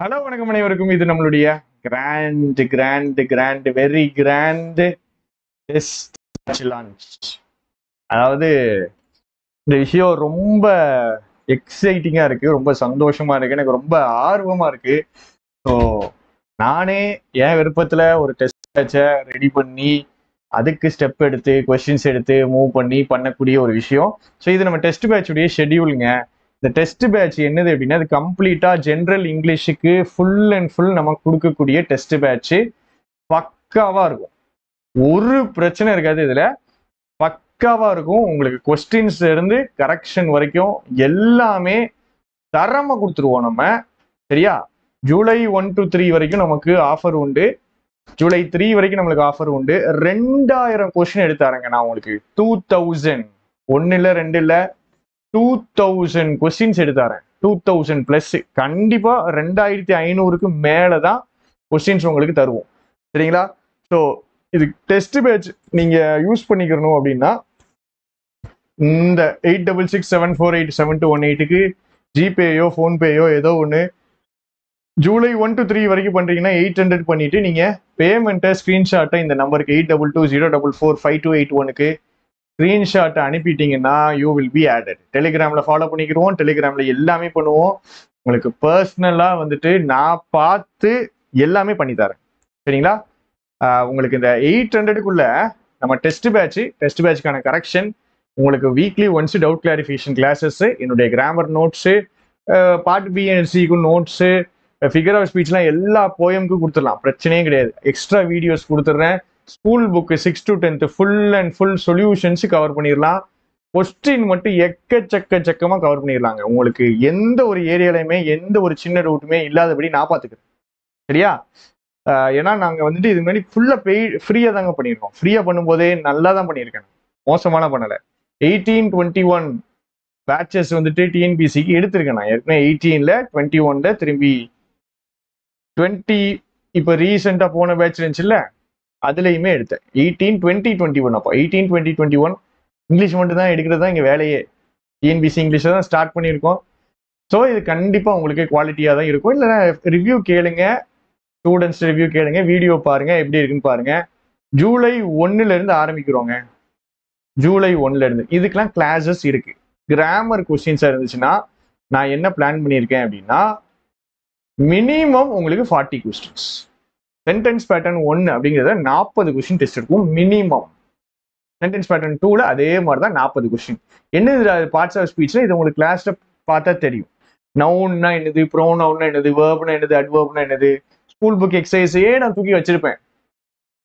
Hello வணக்கம் அனைவருக்கும். இது நம்மளுடைய grand very grand test launch. அதாவது இந்த விஷயம் ரொம்ப எக்ஸைட்டிங்கா இருக்கு, ரொம்ப சந்தோஷமா இருக்கு, எனக்கு ரொம்ப ஆர்வமா இருக்கு. ஸோ நானே என் விருப்பத்துல ஒரு டெஸ்ட் பேட்சை ரெடி பண்ணி அதுக்கு ஸ்டெப் எடுத்து கொஸ்டின்ஸ் எடுத்து மூவ் பண்ணி பண்ணக்கூடிய ஒரு விஷயம். ஸோ இது நம்ம டெஸ்ட் பேட்சுடைய ஷெட்யூலுங்க. இந்த டெஸ்ட் பேட்ச் என்னது அப்படின்னா, அது கம்ப்ளீட்டா ஜென்ரல் இங்கிலீஷுக்கு ஃபுல் அண்ட் ஃபுல் நமக்கு கொடுக்கக்கூடிய டெஸ்ட் பேட்ச். பக்காவா இருக்கும், ஒரு பிரச்சனை இருக்காது இதுல. பக்காவா இருக்கும். உங்களுக்கு கொஸ்டின்ஸ் இருந்து கரெக்ஷன் வரைக்கும் எல்லாமே தரமா கொடுத்துருவோம் நம்ம. சரியா? ஜூலை 1 to 3 வரைக்கும் நமக்கு ஆஃபர் உண்டு. ஜூலை 3 வரைக்கும் நம்மளுக்கு ஆஃபர் உண்டு. 2000 கொஸ்டின் எடுத்தாருங்க நான் உங்களுக்கு. 2000 ஒன்னு இல்ல ரெண்டு இல்ல 2000 கொஸ்டின்ஸ் எடுத்தாரேன். 2000 பிளஸ். கண்டிப்பா 2500க்கு மேலதான் கொஸ்டின்ஸ் உங்களுக்கு தருவோம். சரிங்களா? ஸோ இது டெஸ்ட் பேட்ச் நீங்க யூஸ் பண்ணிக்கணும் அப்படின்னா இந்த 8667487218க்கு ஜிபேயோ ஃபோன்பேயோ ஏதோ ஒன்று ஜூலை 1 to 3 வரைக்கும் பண்றீங்கன்னா 800 பண்ணிட்டு நீங்க பேமெண்ட்டை ஸ்கிரீன்ஷாட்டை இந்த நம்பருக்கு 8220445281க்கு ஸ்கிரீன்ஷாட்டை அனுப்பிட்டீங்கன்னா யூ வில் பி ஆடட். டெலிகிராம்ல ஃபாலோ பண்ணிக்கிறோம், டெலிகிராம்ல எல்லாமே பண்ணுவோம். உங்களுக்கு பர்சனலா வந்துட்டு நான் பார்த்து எல்லாமே பண்ணி தரேன். சரிங்களா? உங்களுக்கு இந்த 800க்குள்ள நம்ம டெஸ்ட் பேட்சுக்கான கரெக்ஷன், உங்களுக்கு weekly once doubt clarification classes, என்னுடைய கிராமர் நோட்ஸு, பார்ட் பிஎன்சிக்கு நோட்ஸு, ஃபிகர் ஆஃப் ஸ்பீச்லாம் எல்லா போயமுக்கும் கொடுத்துடலாம், பிரச்சனையே கிடையாது. எக்ஸ்ட்ரா வீடியோஸ் கொடுத்துட்றேன். School book 6 to 10 full and full solutions cover பண்ணிடலாம். கொஸ்டின் மட்டும் எக்கச்சக்கமாக கவர் பண்ணிடலாங்க. உங்களுக்கு எந்த ஒரு ஏரியாலையுமே எந்த ஒரு சின்ன டவுட்டுமே இல்லாதபடி நான் பார்த்துக்கிறேன். சரியா? ஏன்னா நாங்கள் வந்துட்டு இது முன்னாடி ஃபுல்லாக ஃப்ரீயாக தாங்க பண்ணியிருக்கோம். ஃப்ரீயாக பண்ணும்போதே நல்லா தான் பண்ணியிருக்கேன், மோசமான பண்ணலை. 18-21 பேட்சஸ் வந்துட்டு டிஎன்பிசிக்கு எடுத்திருக்கேன் நான் ஏற்கனவே. 18ல 21ல திரும்பி 20 இப்போ ரீசெண்டாக போன பேட்ச் இருந்துச்சுல்ல, அதுலேயுமே எடுத்தேன். 18-20-21 அப்போ 18-20-21 இங்கிலீஷ் மட்டும் தான் எடுக்கிறது தான் இங்கே வேலையே. டிஎன்பிசி இங்கிலீஷில் தான் ஸ்டார்ட் பண்ணியிருக்கோம். ஸோ இது கண்டிப்பாக உங்களுக்கு குவாலிட்டியாக தான் இருக்கும். இல்லைன்னா ரிவ்யூ கேளுங்க, ஸ்டூடெண்ட்ஸ் ரிவ்யூ கேளுங்க, வீடியோ பாருங்க, எப்படி இருக்குன்னு பாருங்க. ஜூலை 1லேருந்து ஆரம்பிக்கிறோங்க. ஜூலை 1லேருந்து இதுக்கெல்லாம் கிளாஸஸ் இருக்கு. கிராமர் கொஸ்டின்ஸாக இருந்துச்சுன்னா நான் என்ன பிளான் பண்ணியிருக்கேன் அப்படின்னா, மினிமம் உங்களுக்கு 40 கொஸ்டின்ஸ். சென்டென்ஸ் பேட்டர்ன் 1 அப்படிங்கிறத 40 கொஸ்டின் டெஸ்ட் இருக்கும் மினிமம். சென்டென்ஸ் பேட்டர்ன் 2ல அதே மாதிரி தான் 40 கொஸ்டின். என்னது பார்ட்ஸ் ஆஃப் ஸ்பீச்ல இது உங்களுக்கு கிளாஸ்ல பார்த்தா தெரியும். நவுன்னா என்னது, ப்ரோனவுன்னா என்னது, வேர்ப்னா என்னது, அட்வர்ப்னா என்னது. ஸ்கூல் புக் எக்ஸசைஸே நான் தூக்கி வச்சிருப்பேன்,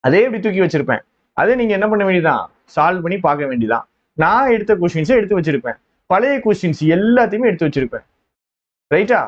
அதே எப்படி தூக்கி வச்சிருப்பேன். அதே நீங்க என்ன பண்ண வேண்டியதான், சால்வ் பண்ணி பார்க்க வேண்டியதான். நான் எடுத்த கொஸ்டின்ஸை எடுத்து வச்சிருப்பேன், பழைய கொஸ்டின்ஸ் எல்லாத்தையுமே எடுத்து வச்சிருப்பேன். ரைட்டா?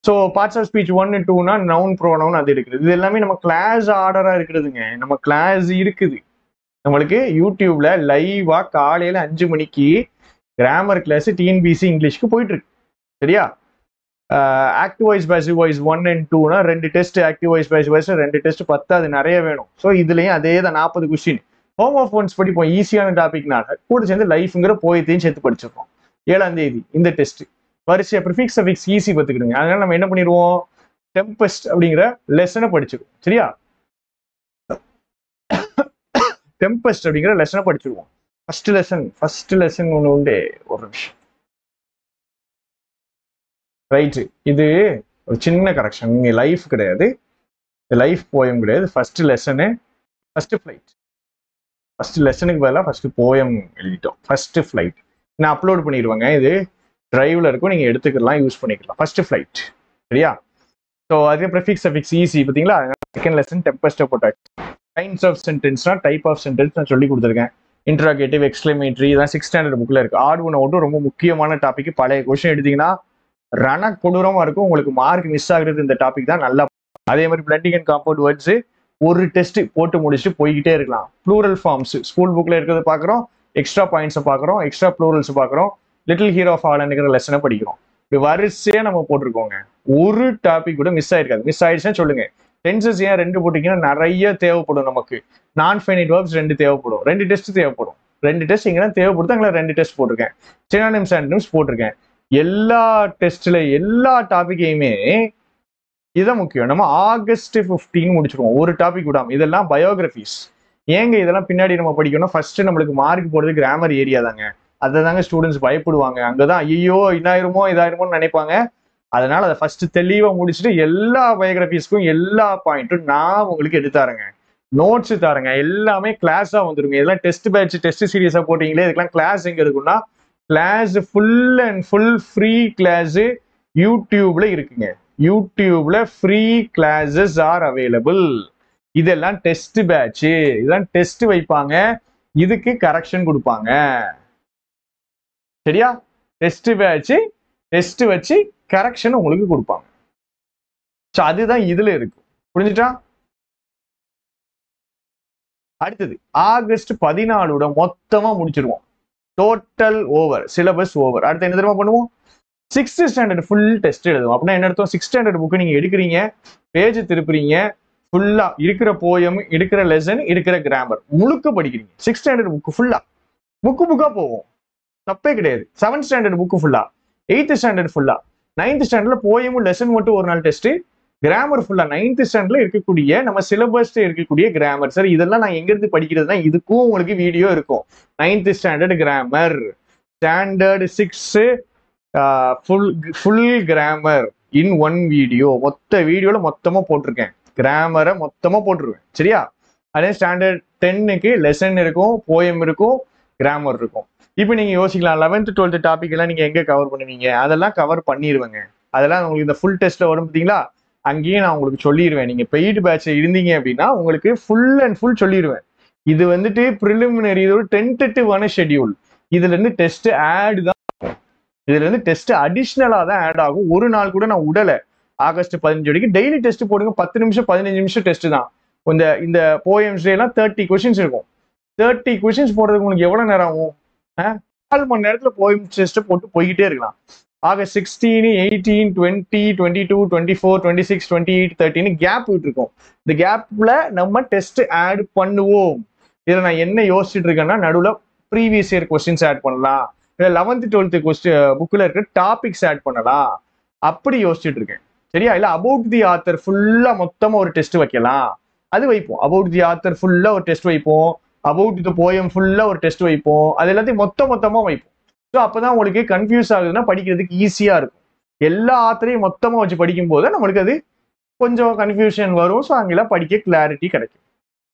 ஸோ பார்ட்ஸ் ஆஃப் ஸ்பீச் 1 2னா நவுன் ப்ரோனவுன் அது இருக்குது. இது எல்லாமே நம்ம கிளாஸ் ஆர்டரா இருக்கிறதுங்க. நம்ம கிளாஸ் இருக்குது நம்மளுக்கு யூடியூப்ல லைவா காலையில 5 மணிக்கு கிராமர் கிளாஸ் டிஎன்பிசி இங்கிலீஷ்க்கு போயிட்டு இருக்கு. சரியா? Active voice passive voice 1 and 2னா 2 test, active voice passive voice 2 test, 10 அது நிறைய வேணும். ஸோ இதுலயும் அதே தான் 40 கொஸ்டின். ஹோம் ஆஃப் ஒன்ஸ் படிப்போம், ஈஸியான டாபிக்னால கூட சேர்ந்து லைஃப்ங்கிற போயத்தையும் சேர்த்து படிச்சிருக்கோம். 7ஆம் தேதி இந்த டெஸ்ட் வரிசையா ப்ரிஃபிக்ஸ் அஃபிக்ஸ் ஈஸி பார்த்துக்கிடுங்க. அதனால நம்ம என்ன பண்ணிடுவோம், டெம்பஸ்ட் அப்படிங்கிற லெசனை படிச்சிருவோம். சரியா? டெம்பஸ்ட் அப்படிங்கிற லெசனை படிச்சிருவோம். ஃபர்ஸ்ட் லெசன் ஒன்று உண்டு. ஒரு நிமிஷம். ரைட்டு, இது ஒரு சின்ன கரெக்ஷன். நீங்க லைஃப் கிடையாது, லைஃப் போயம் கிடையாது. First lesson first flight. First லெசனுக்கு பதிலாக ஃபர்ஸ்ட் போயம் எழுதிட்டோம். ஃபர்ஸ்ட் ஃபிளைட் நான் அப்லோட் பண்ணிடுவாங்க. இது டிரைவ்ல இருக்கும், நீங்க எடுத்துக்கலாம், யூஸ் பண்ணிக்கலாம். First flight. சரியா? ஸோ அதே ப்ரிஃபிக்ஸ் அஃபிக்ஸ் ஈஸி பார்த்தீங்களா? செகண்ட் லெசன் டெம்பஸ்ட்டை போட்டாச்சு. கைண்ட்ஸ் ஆஃப் சென்டென்ஸ்னா டைப் ஆஃப் சென்டென்ஸ் நான் சொல்லி கொடுத்துருக்கேன். இன்ட்ராகேட்டிவ், எக்ஸ்கிளமேட்டரி, இதான் 6th ஸ்டாண்டர்ட் புக்ல இருக்கு. ஆட் ஒன் அவுட்டும் ரொம்ப முக்கியமான டாபிக். பழைய கொஸ்டின் எடுத்தீங்கன்னா ரண கொடூரமா இருக்கும். உங்களுக்கு மார்க் மிஸ் ஆகுறது இந்த டாபிக் தான். நல்லா அதே மாதிரி பிளண்டிங் அண்ட் காம்பவுண்ட் வேர்ட்ஸ் ஒரு டெஸ்ட் போட்டு முடிச்சுட்டு போய்கிட்டே இருக்கலாம். ப்ளூரல் ஃபார்ம்ஸ் ஸ்கூல் புக்ல இருக்கிறத பார்க்குறோம், எக்ஸ்ட்ரா பாயிண்ட்ஸை பார்க்குறோம், எக்ஸ்ட்ரா ப்ளூரல்ஸ் பார்க்குறோம், லிட்டில் ஹீரோ ஆஃப் ஹாலண்ட்ங்கிற லெசனை படிக்கிறோம். இப்படி வரிசையா நம்ம போட்டிருக்கோங்க. ஒரு டாபிக் கூட மிஸ் ஆயிருக்காது. மிஸ் ஆயிடுச்சுன்னா சொல்லுங்க. டென்சஸ் ஏன் 2 போட்டிங்கன்னா நிறைய தேவைப்படும் நமக்கு. நான் ஃபைனைட் வேர்ப்ஸ் 2 தேவைப்படும், 2 டெஸ்ட் தேவைப்படும். 2 டெஸ்ட் இங்கெல்லாம் தேவைப்படுது, அங்கே 2 டெஸ்ட் போட்டிருக்கேன். சினானிம்ஸ், ஆன்டனிம்ஸ் போட்டிருக்கேன். எல்லா டெஸ்ட்ல எல்லா டாபிக்கையுமே இதுதான் முக்கியம். நம்ம ஆகஸ்ட் 15 முடிச்சிருவோம், ஒரு டாபிக் விடாம. இதெல்லாம் பயோகிராஃபிஸ். ஏங்க இதெல்லாம் பின்னாடி நம்ம படிக்கணும்? ஃபர்ஸ்ட் நம்மளுக்கு மார்க் போடுறது கிராமர் ஏரியா தாங்க. அதை தாங்க ஸ்டூடெண்ட்ஸ் பயப்படுவாங்க. அங்கதான் ஐயோ இதாயிருமோன்னு நினைப்பாங்க. அதனால அதை ஃபர்ஸ்ட் தெளிவா முடிச்சுட்டு எல்லா பயோகிராஃபிஸ்க்கும் எல்லா பாயிண்ட்டும் நான் உங்களுக்கு எடுத்து தரேங்க. நோட்ஸ் தரேங்க. எல்லாமே கிளாஸா வந்துருங்க. இதெல்லாம் டெஸ்ட் பேட்ச் டெஸ்ட் சீரியஸா போட்டீங்களே, இதுக்கெல்லாம் கிளாஸ் எங்க இருக்குன்னா, class full and full free class யூடியூப்ல இருக்குங்க. யூடியூப்ல ஃப்ரீ கிளாஸஸ் ஆர் அவைலபிள். இதெல்லாம் டெஸ்ட் பேட்ச். இதெல்லாம் டெஸ்ட் வைப்பாங்க, இதுக்கு கரெக்ஷன் கொடுப்பாங்க. சரியா? டெஸ்ட் பேட்ச் டெஸ்ட் வச்சு கரெக்ஷன் உங்களுக்கு கொடுப்பாங்க. அதுதான் இதுல இருக்கு. புரிஞ்சுட்டா? அடுத்தது ஆகஸ்ட் 14 மொத்தமா முடிச்சிருவோம். Total over, syllabus over. அடுத்து என்ன தெரியுமா பண்ணுவோம்? 6th ஸ்டாண்டர்ட் ஃபுல் டெஸ்ட் எழுதுவோம். அப்படின்னா என்ன அர்த்தம்? 6th ஸ்டாண்டர்ட் புக்கு நீங்க எடுக்கிறீங்க, பேஜ் திருப்புறீங்க, ஃபுல்லா இருக்கிற போயம், இருக்கிற லெசன், இருக்கிற கிராமர் முழுக்க படிக்கிறீங்க. 6th ஸ்டாண்டர்ட் புக்கு ஃபுல்லா புக்கா போவோம், தப்பே கிடையாது. 7th ஸ்டாண்டர்ட் புக்கு ஃபுல்லா, 8th ஸ்டாண்டர்ட் ஃபுல்லா, 9th ஸ்டாண்டர்ட்ல போயமும் லெசன் மட்டும் ஒரு நாள் டெஸ்ட், கிராமர் ஃபுல்லா. 9th ஸ்டாண்டர்ட்ல இருக்கக்கூடிய நம்ம சிலபஸ்ல இருக்கக்கூடிய கிராமர். சார் இதெல்லாம் நான் எங்க இருந்து படிக்கிறதுனா, இதுக்கும் உங்களுக்கு வீடியோ இருக்கும். 9th standard grammar, standard 6 full grammar in one video. மொத்த வீடியோல மொத்தமா போட்டிருக்கேன், கிராமரை மொத்தமா போட்டுருவேன். சரியா? அதே ஸ்டாண்டர்ட் 10க்கு லெசன் இருக்கும், போயம் இருக்கும், கிராமர் இருக்கும். இப்போ நீங்க யோசிக்கலாம், 11th 12th டாபிக் எல்லாம் நீங்க எங்க கவர் பண்ணுவீங்க? அதெல்லாம் கவர் பண்ணிடுவேங்க. அதெல்லாம் உங்களுக்கு இந்த ஃபுல் டெஸ்ட்ல வரும் பார்த்தீங்களா, அங்கேயே நான் உங்களுக்கு சொல்லிடுவேன். நீங்க பெய்டு பேட்ச்ல இருந்தீங்க அப்படின்னா உங்களுக்கு ஃபுல் அண்ட் ஃபுல் சொல்லிடுவேன். இது வந்துட்டு ப்ரிலிமினரி, இது ஒரு டென்டேட்டிவான ஷெட்யூல். இதுல இருந்து டெஸ்ட் ஆட் தான், இதுல இருந்து டெஸ்ட் அடிஷ்னலா தான் ஆட் ஆகும். ஒரு நாள் கூட நான் விடல. ஆகஸ்ட் 15 வரைக்கும் டெய்லி டெஸ்ட் போடுங்க. 10 நிமிஷம் 15 நிமிஷம் டெஸ்ட் தான். இந்த போயம்ஸ் எல்லாம் 30 கொஸ்டின்ஸ் இருக்கும். 30 கொஸ்டின்ஸ் போடுறதுக்கு உங்களுக்கு எவ்வளவு நேரம் ஆகும்? 4 மணி நேரத்துல போயம்ஸ் டெஸ்ட் போட்டு போய்கிட்டே இருக்கலாம். ஆகஸ்ட் 16, 18, 20, 22, 24, 26, 28, 30 கேப் விட்டுருக்கோம். இந்த கேப்ல நம்ம டெஸ்ட் ஆட் பண்ணுவோம். இதுல நான் என்ன யோசிச்சுட்டு இருக்கேன்னா, நடுவில் ப்ரீவியஸ் இயர் கொஸ்டின்ஸ் ஆட் பண்ணலாம், இல்லை 11th 12th புக்கில் இருக்கிற டாபிக்ஸ் ஆட் பண்ணலாம், அப்படி யோசிச்சுட்டு இருக்கேன். சரியா? இல்லை அபவுட் தி ஆத்தர் ஃபுல்லா மொத்தமா ஒரு டெஸ்ட் வைக்கலாம், அது வைப்போம். அபவுட் தி ஆத்தர் ஃபுல்லா ஒரு டெஸ்ட் வைப்போம், அபவுட் தி போயம் ஃபுல்லா ஒரு டெஸ்ட் வைப்போம். அது எல்லாத்தையும் மொத்தமா வைப்போம். ஸோ அப்பதான் உங்களுக்கு கன்ஃபியூஸ் ஆகுதுன்னா படிக்கிறதுக்கு ஈஸியா இருக்கும். எல்லா ஆத்தரையும் மொத்தமா வச்சு படிக்கும் போது நம்மளுக்கு அது கொஞ்சம் கன்ஃபியூஷன் வரும். ஸோ அங்கெல்லாம் படிக்க கிளாரிட்டி கிடைக்கும்.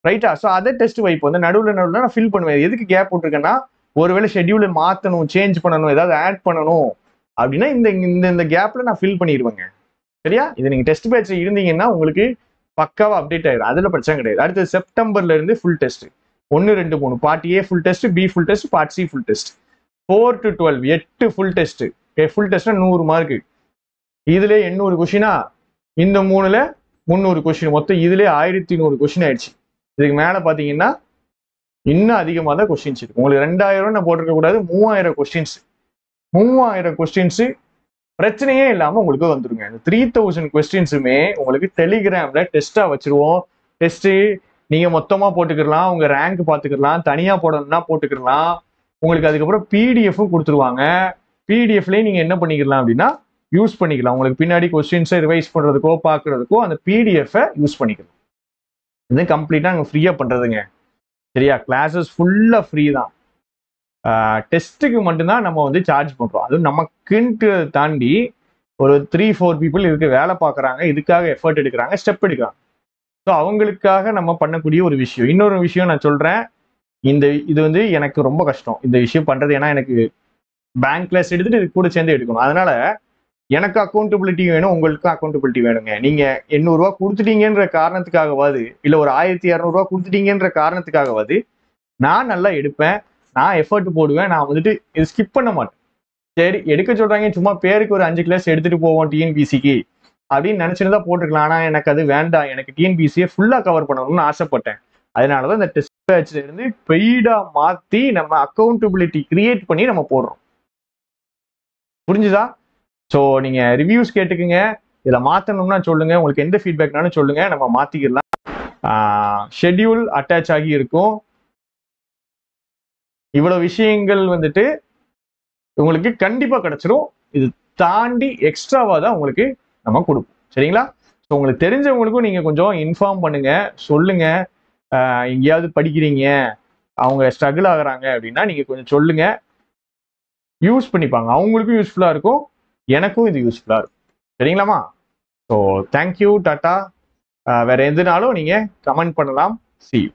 ரைட்டா? ஸோ அதை டெஸ்ட் வைப்போம். இந்த நடுவில் நான் ஃபில் பண்ணுவேன். எதுக்கு கேப் விட்டுருக்கேன்னா, ஒருவேளை ஷெட்யூலை மாற்றணும், சேஞ்ச் பண்ணணும், ஏதாவது ஆட் பண்ணணும் அப்படின்னா இந்த கேப்ல நான் ஃபில் பண்ணிடுவேங்க. சரியா? இது நீங்க டெஸ்ட் பேட்ச் இருந்தீங்கன்னா உங்களுக்கு பக்காவா அப்டேட் ஆயிடும். அதுல பிரச்சனை கிடையாது. அடுத்து செப்டம்பர்ல இருந்து full test 1, 2, 3 part A full test, B full test, part C full test. 4 to 12 8 full test. Full டெஸ்ட்னா 100 மார்க். இதுல 800 கொஸ்டினா, இந்த 3ல 300 கொஸ்டின், மொத்தம் இதுல 1100 கொஸ்டின் ஆயிடுச்சு. இதுக்கு மேல பாத்தீங்கன்னா இன்னும் அதிகமா தான் கொஸ்டின்ஸ் இருக்கு. உங்களுக்கு 2000 நான் போட்டிருக்க கூடாது, 3000 கொஸ்டின்ஸ். 3000 கொஸ்டின்ஸ் பிரச்சனையே இல்லாம உங்களுக்கு வந்துருங்க. இந்த 3000 கொஸ்டின்ஸுமே உங்களுக்கு டெலிகிராம்ல டெஸ்டா வச்சிருவோம். டெஸ்ட் நீங்க மொத்தமா போட்டுக்கலாம், உங்க ரேங்க் பாத்துக்கலாம், தனியா போடணும்னா போட்டுக்கலாம். உங்களுக்கு அதுக்கப்புறம் பிடிஎஃப்பும் கொடுத்துருவாங்க. பிடிஎஃப்லயே நீங்க என்ன பண்ணிக்கலாம் அப்படின்னா யூஸ் பண்ணிக்கலாம். உங்களுக்கு பின்னாடி கொஸ்டின்ஸை ரிவைஸ் பண்றதுக்கோ பாக்குறதுக்கோ அந்த பிடிஎஃப் யூஸ் பண்ணிக்கலாம். இது கம்ப்ளீட்டா நாங்க ஃப்ரீயா பண்றதுங்க. சரியா? கிளாஸஸ் ஃபுல்லா ஃப்ரீ தான். டெஸ்ட்டுக்கு மட்டும்தான் நம்ம வந்து சார்ஜ் பண்றோம். அதுவும் நமக்குன்ட்டு தாண்டி ஒரு 3-4 பீப்புள் இதுக்கு வேலை பார்க்குறாங்க, இதுக்காக எஃபர்ட் எடுக்கிறாங்க, ஸ்டெப் எடுக்கிறாங்க. ஸோ அவங்களுக்காக நம்ம பண்ணக்கூடிய ஒரு விஷயம். இன்னொரு விஷயம் நான் சொல்றேன், இது வந்து எனக்கு ரொம்ப கஷ்டம் இந்த விஷயம் பண்றது. ஏன்னா எனக்கு பேங்க் கிளாஸ் எடுத்துட்டு இது கூட சேர்ந்து எடுக்கணும். அதனால எனக்கு அக்கௌண்டபிலிட்டி வேணும், உங்களுக்கு அக்கௌண்டபிலிட்டி வேணுங்க. நீங்க 800 ரூபா கொடுத்துட்டீங்கன்ற காரணத்துக்காகவாது, இல்ல ஒரு 1200 ரூபா கொடுத்துட்டீங்கன்ற காரணத்துக்காகவாது நான் நல்லா எடுப்பேன், நான் எஃபர்ட் போடுவேன். நான் வந்துட்டு இது ஸ்கிப் பண்ண மாட்டேன். சரி எடுக்க சொல்றாங்க, சும்மா பேருக்கு ஒரு 5 கிளாஸ் எடுத்துட்டு போவோம் டிஎன்பிசிக்கு அப்படின்னு நினைச்சிருந்தா போட்டுக்கலாம். ஆனா எனக்கு அது வேண்டாம். எனக்கு டிஎன்பிசியை ஃபுல்லா கவர் பண்ணணும்னு ஆசைப்பட்டேன். அதனாலதான் இந்த டெஸ்ட் பேட்ச்ல இருந்து பெய்டா மாத்தி நம்ம அக்கௌண்டபிலிட்டி கிரியேட் பண்ணி நம்ம போடுறோம். புரிஞ்சுதா? ஸோ நீங்க ரிவ்யூஸ் கேட்டுக்குங்க. இதில் மாற்றணும்னா சொல்லுங்க, உங்களுக்கு எந்த ஃபீட்பேக்னாலும் சொல்லுங்க, நம்ம மாத்திக்கலாம். ஷெட்யூல் அட்டாச் ஆகி இருக்கும். இவ்வளவு விஷயங்கள் வந்துட்டு உங்களுக்கு கண்டிப்பா கிடைச்சிரும். இது தாண்டி எக்ஸ்ட்ராவா தான் உங்களுக்கு நம்ம கொடுப்போம். சரிங்களா? ஸோ உங்களுக்கு தெரிஞ்சவங்களுக்கும் நீங்கள் கொஞ்சம் இன்ஃபார்ம் பண்ணுங்க, சொல்லுங்க. எங்கேயாவது படிக்கிறீங்க, அவங்க ஸ்ட்ரகிள் ஆகுறாங்க அப்படின்னா நீங்கள் கொஞ்சம் சொல்லுங்க, யூஸ் பண்ணிப்பாங்க. அவங்களுக்கும் யூஸ்ஃபுல்லாக இருக்கும், எனக்கும் இது யூஸ்ஃபுல்லாக இருக்கும். சரிங்களாமா? So thank you, tata. வேற எதுனாலும் நீங்கள் கமெண்ட் பண்ணலாம். See you.